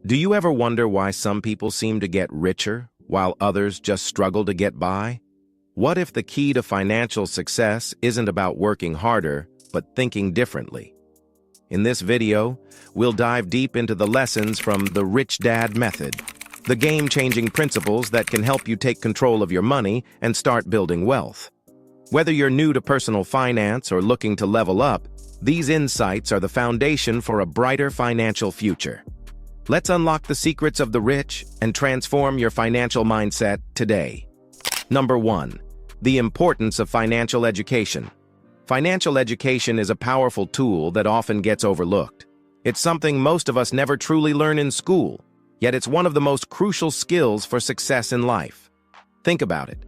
Do you ever wonder why some people seem to get richer while others just struggle to get by? What if the key to financial success isn't about working harder, but thinking differently? In this video, we'll dive deep into the lessons from the Rich Dad Method, the game-changing principles that can help you take control of your money and start building wealth. Whether you're new to personal finance or looking to level up, these insights are the foundation for a brighter financial future. Let's unlock the secrets of the rich and transform your financial mindset today. Number 1. The importance of financial education. Financial education is a powerful tool that often gets overlooked. It's something most of us never truly learn in school, yet it's one of the most crucial skills for success in life. Think about it.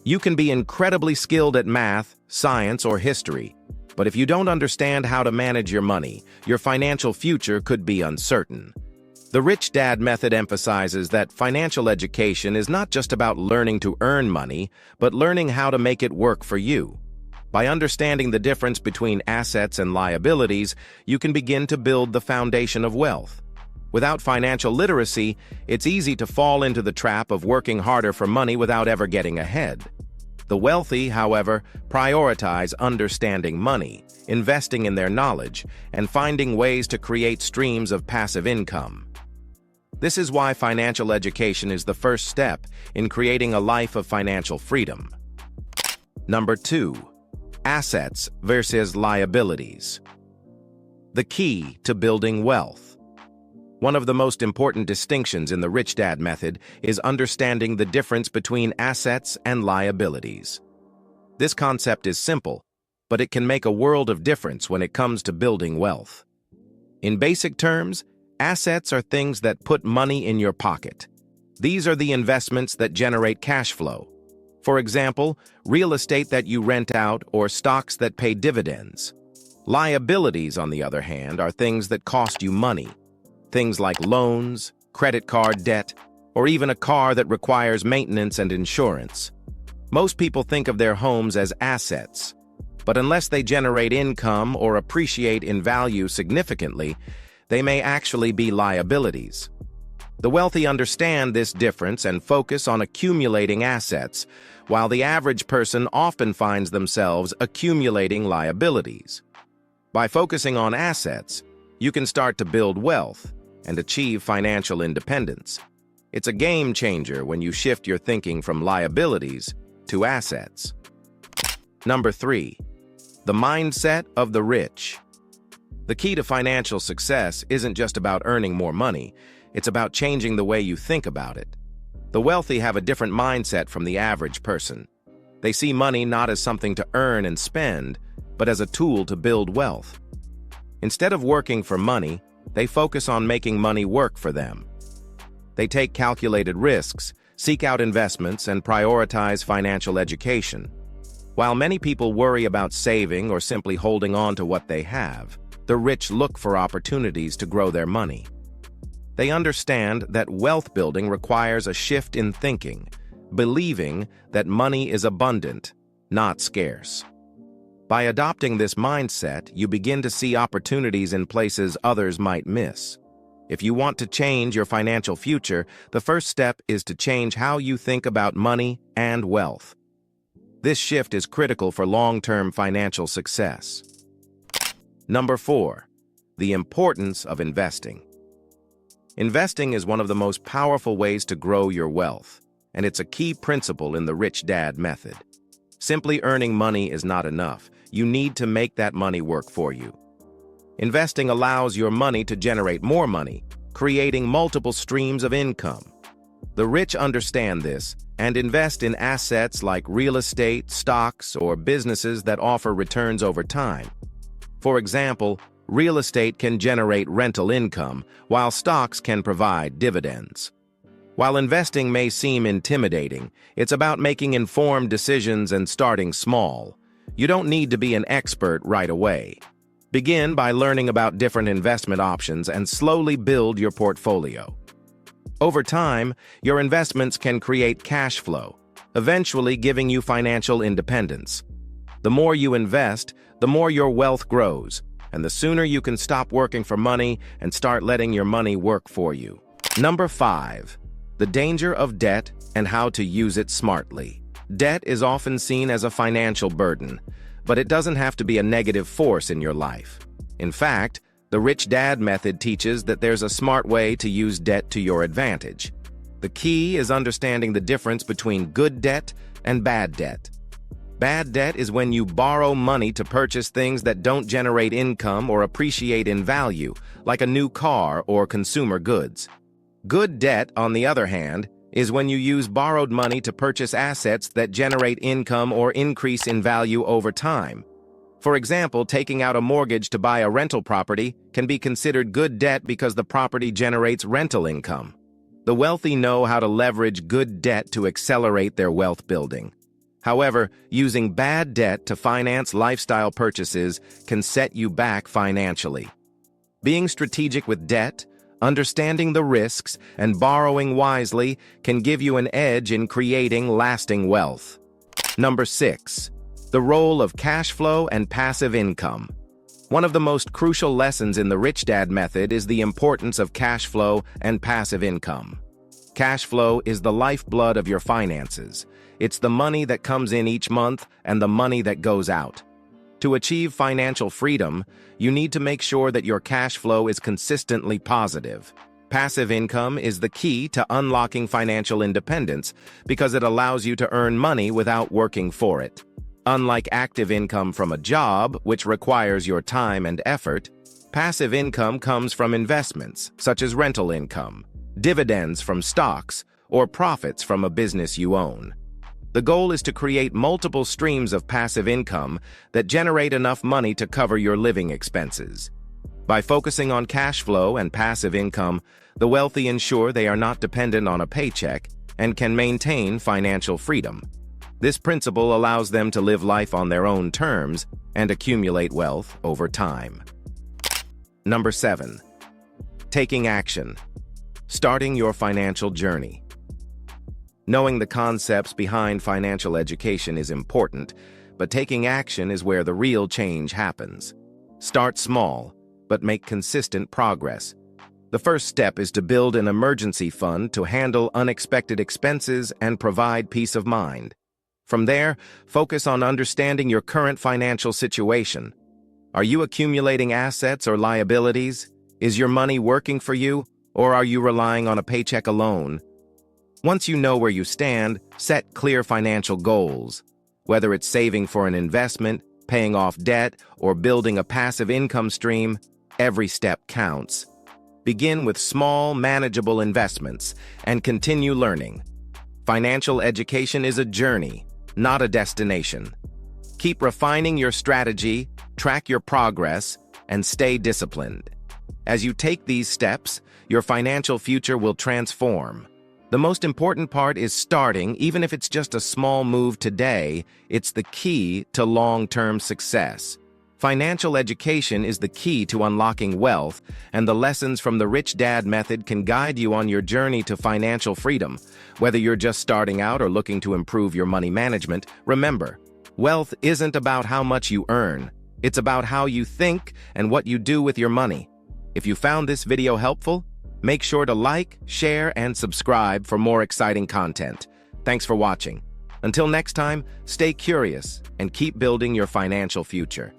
You can be incredibly skilled at math, science, or history, but if you don't understand how to manage your money, your financial future could be uncertain. The Rich Dad Method emphasizes that financial education is not just about learning to earn money, but learning how to make it work for you. By understanding the difference between assets and liabilities, you can begin to build the foundation of wealth. Without financial literacy, it's easy to fall into the trap of working harder for money without ever getting ahead. The wealthy, however, prioritize understanding money, investing in their knowledge, and finding ways to create streams of passive income. This is why financial education is the first step in creating a life of financial freedom. Number 2. Assets versus liabilities. The key to building wealth. One of the most important distinctions in the Rich Dad Method is understanding the difference between assets and liabilities. This concept is simple, but it can make a world of difference when it comes to building wealth. In basic terms, assets are things that put money in your pocket. These are the investments that generate cash flow. For example, real estate that you rent out or stocks that pay dividends. Liabilities, on the other hand, are things that cost you money. Things like loans, credit card debt, or even a car that requires maintenance and insurance. Most people think of their homes as assets, but unless they generate income or appreciate in value significantly, they may actually be liabilities. The wealthy understand this difference and focus on accumulating assets, while the average person often finds themselves accumulating liabilities. By focusing on assets, you can start to build wealth and achieve financial independence. It's a game changer when you shift your thinking from liabilities to assets. Number 3. The mindset of the rich. The key to financial success isn't just about earning more money, it's about changing the way you think about it. The wealthy have a different mindset from the average person. They see money not as something to earn and spend, but as a tool to build wealth. Instead of working for money, they focus on making money work for them. They take calculated risks, seek out investments, and prioritize financial education. While many people worry about saving or simply holding on to what they have, the rich look for opportunities to grow their money. They understand that wealth building requires a shift in thinking, believing that money is abundant, not scarce. By adopting this mindset, you begin to see opportunities in places others might miss. If you want to change your financial future, the first step is to change how you think about money and wealth. This shift is critical for long-term financial success. Number 4. The importance of investing. Investing is one of the most powerful ways to grow your wealth, and it's a key principle in the Rich Dad Method. Simply earning money is not enough. You need to make that money work for you. Investing allows your money to generate more money, creating multiple streams of income. The rich understand this and invest in assets like real estate, stocks, or businesses that offer returns over time. For example, real estate can generate rental income, while stocks can provide dividends. While investing may seem intimidating, it's about making informed decisions and starting small. You don't need to be an expert right away. Begin by learning about different investment options and slowly build your portfolio. Over time, your investments can create cash flow, eventually giving you financial independence. The more you invest, the more your wealth grows, and the sooner you can stop working for money and start letting your money work for you. Number 5. The danger of debt and how to use it smartly. Debt is often seen as a financial burden, but it doesn't have to be a negative force in your life. In fact, the Rich Dad method teaches that there's a smart way to use debt to your advantage. The key is understanding the difference between good debt and bad debt. Bad debt is when you borrow money to purchase things that don't generate income or appreciate in value, like a new car or consumer goods. Good debt, on the other hand, is when you use borrowed money to purchase assets that generate income or increase in value over time. For example, taking out a mortgage to buy a rental property can be considered good debt because the property generates rental income. The wealthy know how to leverage good debt to accelerate their wealth building. However, using bad debt to finance lifestyle purchases can set you back financially. Being strategic with debt, understanding the risks, and borrowing wisely can give you an edge in creating lasting wealth. Number 6. The role of cash flow and passive income. One of the most crucial lessons in the Rich Dad method is the importance of cash flow and passive income. Cash flow is the lifeblood of your finances. It's the money that comes in each month and the money that goes out. To achieve financial freedom, you need to make sure that your cash flow is consistently positive. Passive income is the key to unlocking financial independence because it allows you to earn money without working for it. Unlike active income from a job, which requires your time and effort, passive income comes from investments, such as rental income, dividends from stocks, or profits from a business you own. The goal is to create multiple streams of passive income that generate enough money to cover your living expenses. By focusing on cash flow and passive income, the wealthy ensure they are not dependent on a paycheck and can maintain financial freedom. This principle allows them to live life on their own terms and accumulate wealth over time. Number 7. Taking action. Starting your financial journey. Knowing the concepts behind financial education is important, but taking action is where the real change happens. Start small, but make consistent progress. The first step is to build an emergency fund to handle unexpected expenses and provide peace of mind. From there, focus on understanding your current financial situation. Are you accumulating assets or liabilities? Is your money working for you, or are you relying on a paycheck alone? Once you know where you stand, set clear financial goals. Whether it's saving for an investment, paying off debt, or building a passive income stream, every step counts. Begin with small, manageable investments and continue learning. Financial education is a journey, not a destination. Keep refining your strategy, track your progress, and stay disciplined. As you take these steps, your financial future will transform. The most important part is starting, even if it's just a small move today. It's the key to long-term success. Financial education is the key to unlocking wealth, and the lessons from the Rich Dad method can guide you on your journey to financial freedom. Whether you're just starting out or looking to improve your money management, remember, wealth isn't about how much you earn. It's about how you think and what you do with your money. If you found this video helpful, make sure to like, share, and subscribe for more exciting content. Thanks for watching. Until next time, stay curious and keep building your financial future.